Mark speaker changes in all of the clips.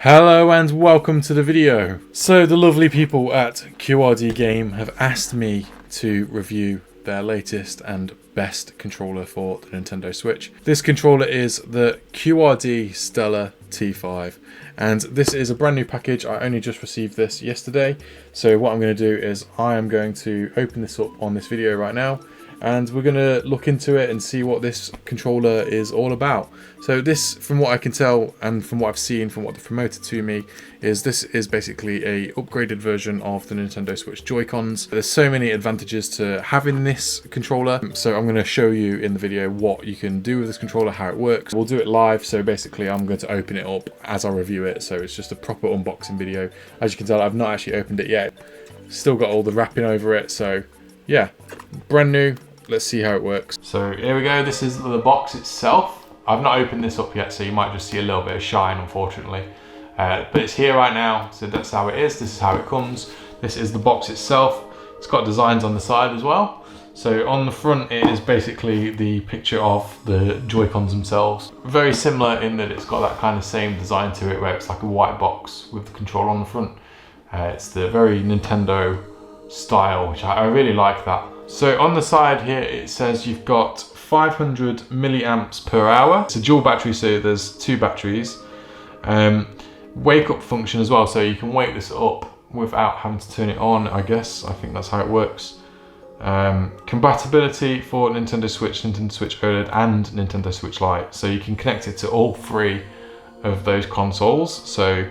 Speaker 1: Hello and welcome to the video. So the lovely people at QRDGame have asked me to review their latest and best controller for the Nintendo Switch. This controller is the QRD Stellar T5 and this is a brand new package. I only just received this yesterday, so what I'm going to do is I am going to open this up on this video right now and we're going to look into it and see what this controller is all about. So this, from what I can tell and from what I've seen, from what they've promoted to me, is this is basically a upgraded version of the Nintendo Switch Joy-Cons. There's so many advantages to having this controller, so I'm going to show you in the video what you can do with this controller, how it works. We'll do it live, so basically I'm going to open it up as I review it, so it's just a proper unboxing video. As you can tell, I've not actually opened it yet. Still got all the wrapping over it, so yeah, brand new. Let's see how it works. So here we go, this is the box itself. I've not opened this up yet, so you might just see a little bit of shine, unfortunately. But it's here right now, so that's how it is. This is how it comes. This is the box itself. It's got designs on the side as well. So on the front, it is basically the picture of the Joy-Cons themselves. Very similar in that it's got that kind of same design to it, where it's like a white box with the controller on the front. It's the very Nintendo style, which I really like that. So on the side here, it says you've got 500 milliamps per hour. It's a dual battery, so there's two batteries. Wake up function as well, so you can wake this up without having to turn it on, I guess. I think that's how it works. Compatibility for Nintendo Switch OLED, and Nintendo Switch Lite. So you can connect it to all three of those consoles. So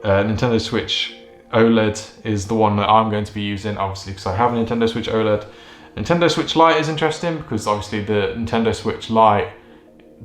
Speaker 1: Nintendo Switch OLED is the one that I'm going to be using, obviously, because I have a Nintendo Switch OLED. Nintendo Switch Lite is interesting because obviously the Nintendo Switch Lite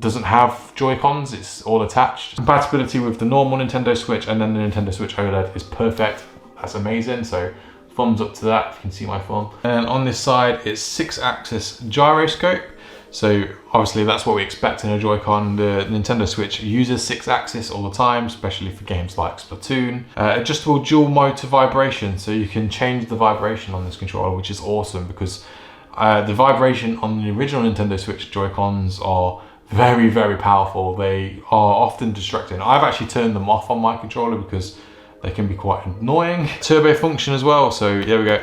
Speaker 1: doesn't have Joy-Cons, it's all attached. Compatibility with the normal Nintendo Switch and then the Nintendo Switch OLED is perfect. That's amazing, so thumbs up to that if you can see my thumb. And on this side it's 6-axis gyroscope. So obviously that's what we expect in a Joy-Con. The Nintendo Switch uses 6-axis all the time, especially for games like Splatoon. Adjustable dual motor vibration, so you can change the vibration on this controller, which is awesome because the vibration on the original Nintendo Switch Joy-Cons are very, very powerful. They are often distracting. I've actually turned them off on my controller because they can be quite annoying. Turbo function as well, so there we go.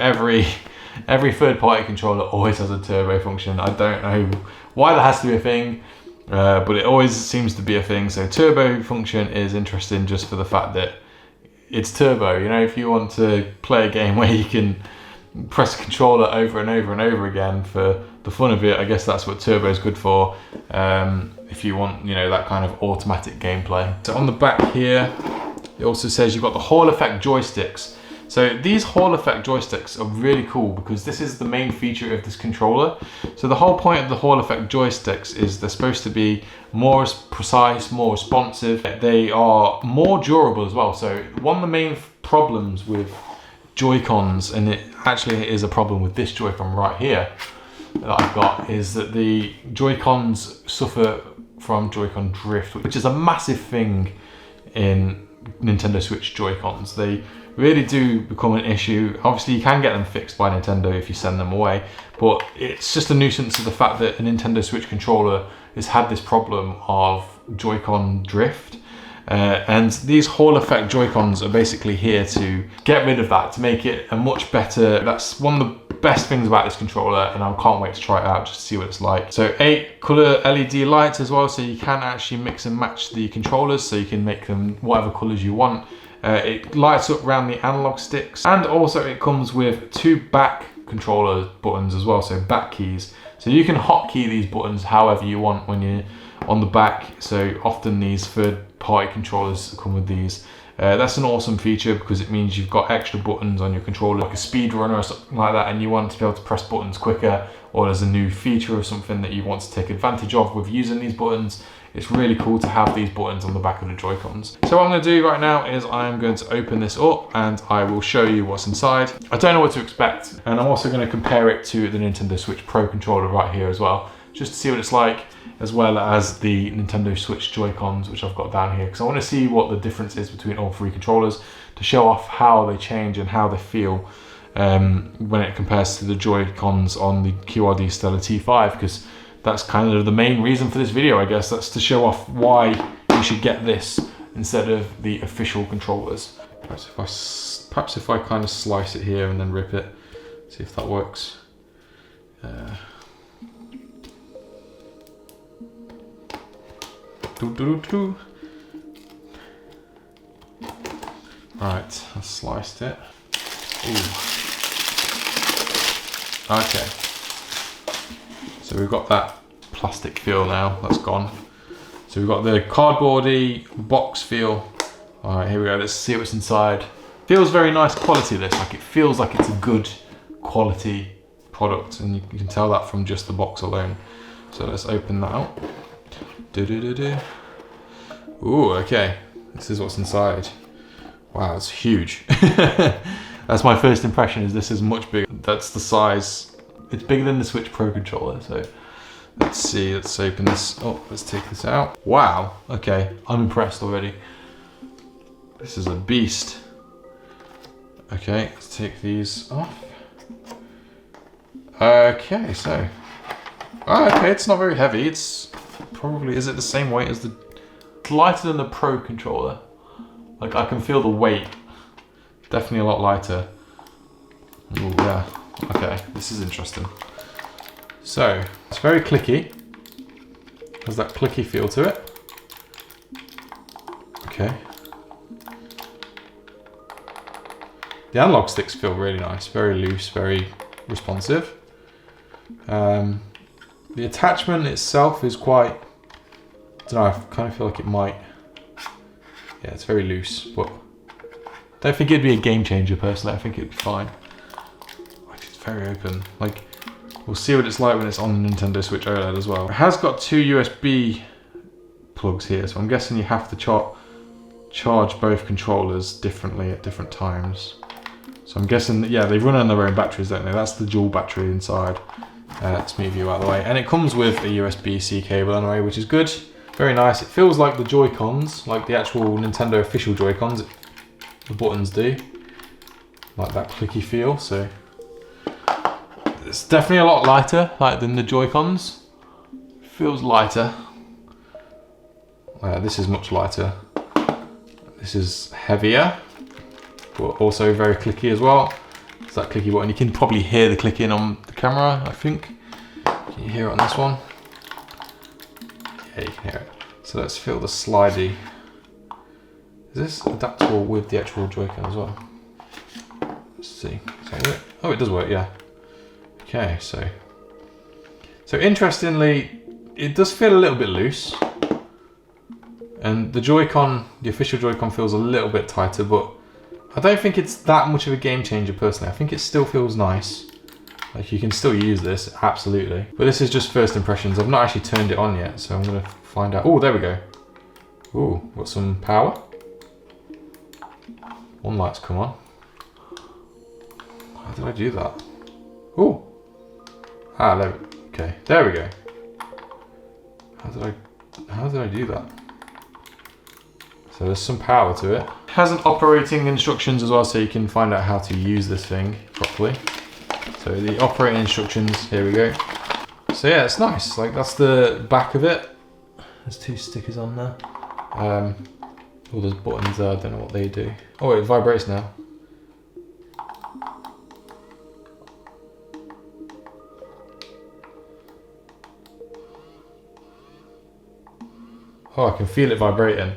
Speaker 1: Every third-party controller always has a turbo function. I don't know why that has to be a thing, but it always seems to be a thing. So turbo function is interesting just for the fact that it's turbo. You know, if you want to play a game where you can press the controller over and over and over again for the fun of it, I guess that's what turbo is good for. If you want, you know, that kind of automatic gameplay. So on the back here, it also says you've got the Hall Effect joysticks. So these Hall Effect joysticks are really cool because this is the main feature of this controller. So the whole point of the Hall Effect joysticks is they're supposed to be more precise, more responsive. They are more durable as well. So one of the main problems with Joy-Cons, and it actually is a problem with this Joy-Con right here that I've got, is that the Joy-Cons suffer from Joy-Con drift, which is a massive thing in Nintendo Switch Joy-Cons. They really do become an issue. Obviously you can get them fixed by Nintendo if you send them away, but it's just a nuisance of the fact that a Nintendo Switch controller has had this problem of Joy-Con drift. And these Hall Effect Joy-Cons are basically here to get rid of that, to make it a much better. That's one of the best things about this controller, and I can't wait to try it out just to see what it's like. So 8 color LED lights as well, so you can actually mix and match the controllers, so you can make them whatever colors you want. It lights up around the analog sticks, and also it comes with 2 back controller buttons as well, so back keys. So you can hotkey these buttons however you want when you're on the back. So often these third-party controllers come with these. That's an awesome feature because it means you've got extra buttons on your controller, like a speed runner or something like that, and you want to be able to press buttons quicker, or there's a new feature or something that you want to take advantage of with using these buttons. It's really cool to have these buttons on the back of the Joy-Cons. So what I'm going to do right now is I'm going to open this up and I will show you what's inside. I don't know what to expect, and I'm also going to compare it to the Nintendo Switch Pro controller right here as well, just to see what it's like, as well as the Nintendo Switch Joy-Cons, which I've got down here, because I want to see what the difference is between all three controllers to show off how they change and how they feel when it compares to the Joy-Cons on the QRD Stellar T5, because that's kind of the main reason for this video, I guess. That's to show off why you should get this instead of the official controllers. Perhaps if I kind of slice it here and then rip it, see if that works. Right, I sliced it. Ooh. Okay. So we've got that plastic feel now, that's gone. So we've got the cardboardy box feel. All right, here we go, let's see what's inside. Feels very nice quality, this, like it feels like it's a good quality product, and you can tell that from just the box alone. So let's open that out. Ooh, okay, this is what's inside. Wow, it's huge. That's my first impression, is this is much bigger. That's the size. It's bigger than the Switch Pro controller, so let's see, let's open this. Oh, let's take this out. Wow, okay, I'm impressed already. This is a beast. Okay, let's take these off. Okay, so, okay, it's not very heavy. It's probably, is it the same weight as the, it's lighter than the Pro controller. Like I can feel the weight, definitely a lot lighter. Ooh, yeah, okay, this is interesting. So, it's very clicky. Has that clicky feel to it. Okay. The analog sticks feel really nice, very loose, very responsive. The attachment itself is quite, I don't know, I kind of feel like it might, yeah, it's very loose, but I don't think it'd be a game changer personally. I think it'd be fine. Like, it's very open. Like, we'll see what it's like when it's on the Nintendo Switch OLED as well. It has got 2 USB plugs here, so I'm guessing you have to charge both controllers differently at different times. So I'm guessing that, yeah, they run on their own batteries, don't they? That's the dual battery inside. Let's move you out of the way. And it comes with a USB-C cable anyway, which is good. Very nice. It feels like the Joy-Cons, like the actual Nintendo official Joy-Cons. The buttons do. Like that clicky feel, so. It's definitely a lot lighter, like, than the Joy-Cons. Feels lighter. This is much lighter. This is heavier, but also very clicky as well. It's that clicky button. You can probably hear the clicking on the camera, I think. Can you hear it on this one? Yeah, you can hear it. So let's feel the slidey. Is this adaptable with the actual Joy-Con as well? Let's see. Does that work? Oh, it does work, yeah. Okay, so interestingly, it does feel a little bit loose. And the Joy-Con, the official Joy-Con, feels a little bit tighter, but I don't think it's that much of a game changer personally. I think it still feels nice. Like, you can still use this, absolutely. But this is just first impressions. I've not actually turned it on yet, so I'm gonna find out. Oh, there we go. Ooh, got some power. One light's come on. How did I do that? Ooh. Ah, there, okay, there we go. How did I do that? So there's some power to it. It has an operating instructions as well, so you can find out how to use this thing properly. So the operating instructions, here we go. So yeah, it's nice. Like, that's the back of it. There's 2 stickers on there. All those buttons there, I don't know what they do. Oh, it vibrates now. Oh, I can feel it vibrating.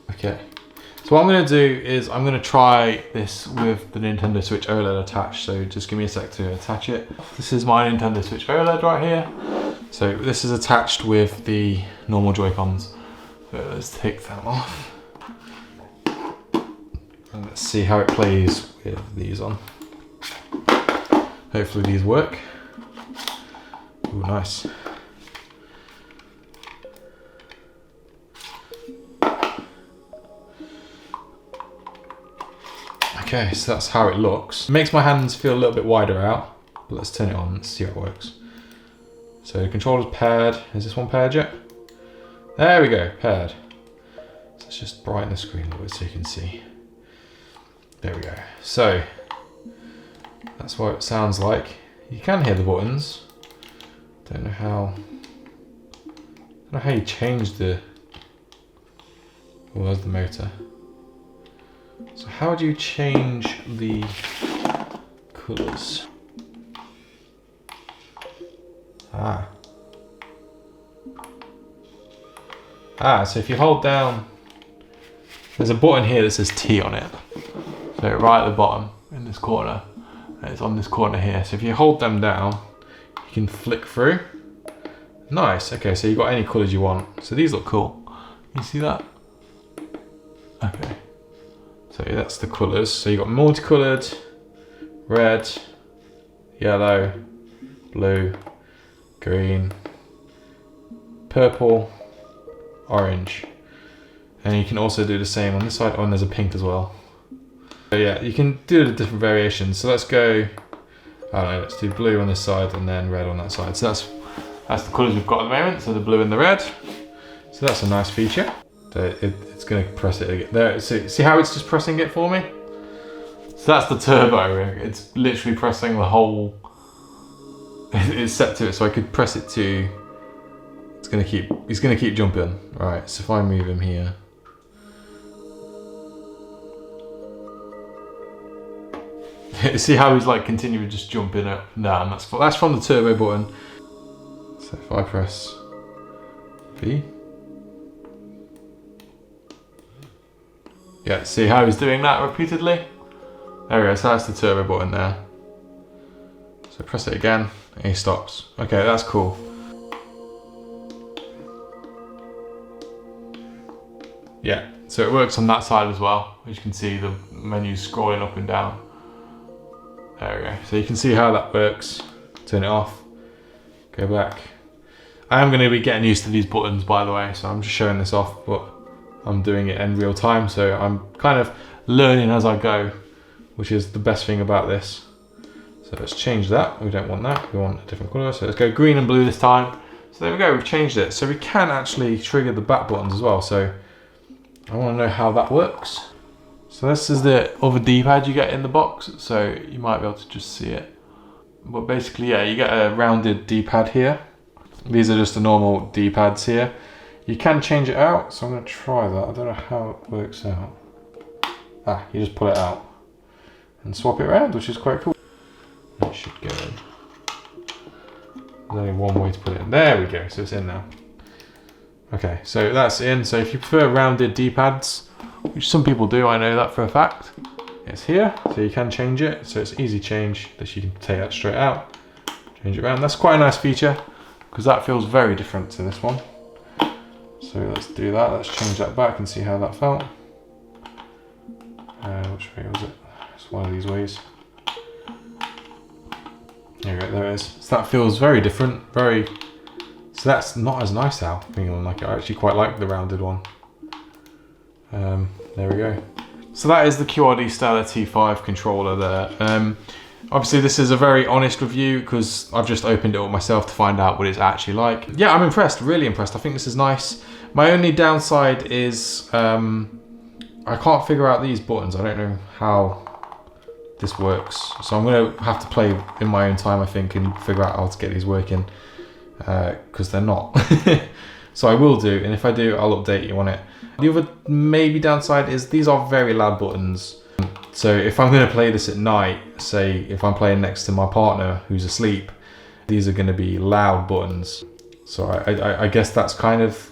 Speaker 1: Okay. So what I'm going to do is I'm going to try this with the Nintendo Switch OLED attached. So just give me a sec to attach it. This is my Nintendo Switch OLED right here. So this is attached with the normal Joy-Cons. So let's take them off. And let's see how it plays with these on. Hopefully these work. Ooh, nice. Okay, so that's how it looks. It makes my hands feel a little bit wider out, but let's turn it on and see how it works. So the controller's paired. Is this one paired yet? There we go, paired. So let's just brighten the screen a little bit so you can see. There we go. So that's what it sounds like. You can hear the buttons. Don't know how you change the Well, there's the motor. So how do you change the colours? So if you hold down, there's a button here that says T on it. So right at the bottom in this corner, and it's on this corner here. So if you hold them down, you can flick through. Nice, okay, so you've got any colours you want. So these look cool. You see that? Okay. So that's the colours. So you've got multicoloured, red, yellow, blue, green, purple, orange. And you can also do the same on this side. Oh, and there's a pink as well. So yeah, you can do the different variations. So let's go, I don't know, let's do blue on this side and then red on that side. So that's the colours we've got at the moment. So the blue and the red. So that's a nice feature. So it's going to press it again. There, see how it's just pressing it for me? So that's the turbo. It's literally pressing the whole, it's set to it. So I could press it to, he's going to keep jumping. Right, so if I move him here. See how he's like continuing just jumping up and down. That's from the turbo button. So if I press B. Yeah, see how he's doing that repeatedly? There we go, so that's the turbo button there. So press it again and he stops. Okay, that's cool. Yeah, so it works on that side as well. As you can see, the menu's scrolling up and down. There we go. So you can see how that works. Turn it off. Go back. I am going to be getting used to these buttons, by the way, so I'm just showing this off, but I'm doing it in real time, so I'm kind of learning as I go, which is the best thing about this. So let's change that. We don't want that. We want a different colour. So let's go green and blue this time. So there we go. We've changed it. So we can actually trigger the back buttons as well. So I want to know how that works. So this is the other D-pad you get in the box, so you might be able to just see it. But basically, yeah, you get a rounded D-pad here. These are just the normal D-pads here. You can change it out, so I'm going to try that. I don't know how it works out. You just pull it out and swap it around, which is quite cool. It should go in. There's only one way to put it in. There we go, so it's in now. Okay, so that's in. So if you prefer rounded D-pads, which some people do, I know that for a fact, it's here, so you can change it. So it's easy change that you can take that straight out, change it around. That's quite a nice feature because that feels very different to this one. So let's do that. Let's change that back and see how that felt. Which way was it? It's one of these ways. There we go, there it is. So that feels very different, so that's not as nice now, feeling like it. I actually quite like the rounded one. There we go. So that is the QRD Stellar T5 controller there. Obviously this is a very honest review because I've just opened it up myself to find out what it's actually like. Yeah, I'm impressed, really impressed. I think this is nice. My only downside is I can't figure out these buttons. I don't know how this works. So I'm going to have to play in my own time, I think, and figure out how to get these working because they're not. So I will do, and if I do, I'll update you on it. The other maybe downside is these are very loud buttons. So if I'm going to play this at night, say if I'm playing next to my partner who's asleep, these are going to be loud buttons. So I guess that's kind of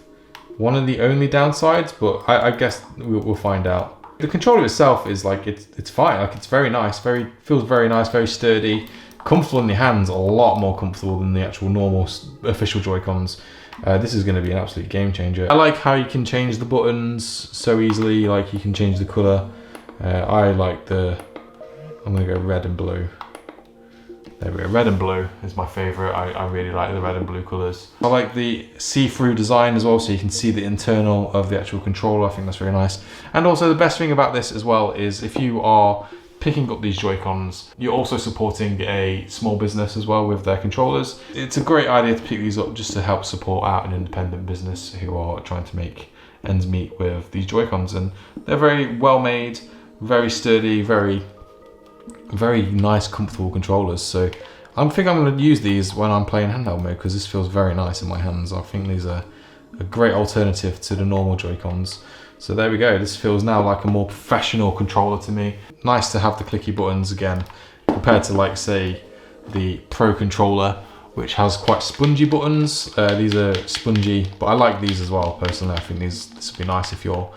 Speaker 1: one of the only downsides, but I guess we'll find out. The controller itself is like, it's fine, like it's very nice, feels very nice, very sturdy, comfortable in your hands, a lot more comfortable than the actual normal official Joy-Cons. This is going to be an absolute game changer. I like how you can change the buttons so easily, like you can change the colour. I like I'm going to go red and blue. There we go, red and blue is my favourite. I really like the red and blue colours. I like the see-through design as well, so you can see the internal of the actual controller. I think that's very nice. And also the best thing about this as well is if you are picking up these Joy-Cons, you're also supporting a small business as well with their controllers. It's a great idea to pick these up just to help support out an independent business who are trying to make ends meet with these Joy-Cons. And they're very well made, very sturdy, very nice, comfortable controllers. So I think I'm going to use these when I'm playing handheld mode because this feels very nice in my hands. I think these are a great alternative to the normal Joy-Cons. So there we go, this feels now like a more professional controller to me. Nice to have the clicky buttons again, compared to like say the Pro controller, which has quite spongy buttons. These are spongy, but I like these as well personally. I think this would be nice if you're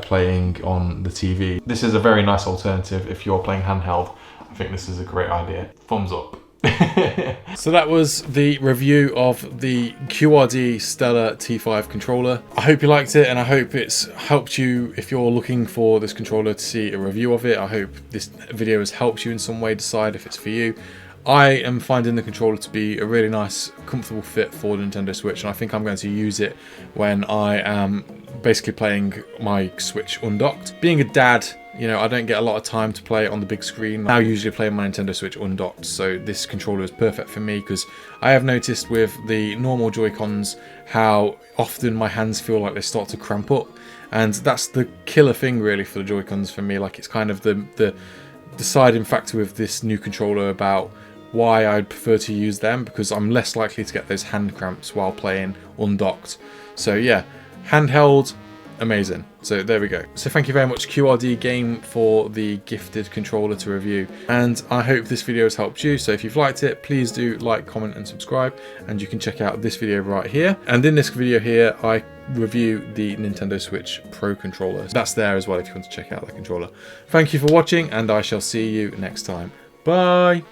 Speaker 1: playing on the TV. This is a very nice alternative if you're playing handheld. I think this is a great idea. Thumbs up. So that was the review of the QRD Stellar T5 controller. I hope you liked it, and I hope it's helped you if you're looking for this controller to see a review of it. I hope this video has helped you in some way decide if it's for you. I am finding the controller to be a really nice, comfortable fit for the Nintendo Switch, and I think I'm going to use it when I am basically playing my Switch undocked. Being a dad, you know, I don't get a lot of time to play on the big screen. I usually play my Nintendo Switch undocked, so this controller is perfect for me because I have noticed with the normal Joy-Cons how often my hands feel like they start to cramp up, and that's the killer thing really for the Joy-Cons for me. Like, it's kind of the deciding factor with this new controller about why I'd prefer to use them, because I'm less likely to get those hand cramps while playing undocked. So yeah, handheld, amazing. So there we go. So thank you very much QRDGame for the gifted controller to review, and I hope this video has helped you. So if you've liked it, please do like, comment and subscribe, and you can check out this video right here. And in this video here I review the Nintendo Switch Pro controller. That's there as well if you want to check out that controller. Thank you for watching, and I shall see you next time. Bye!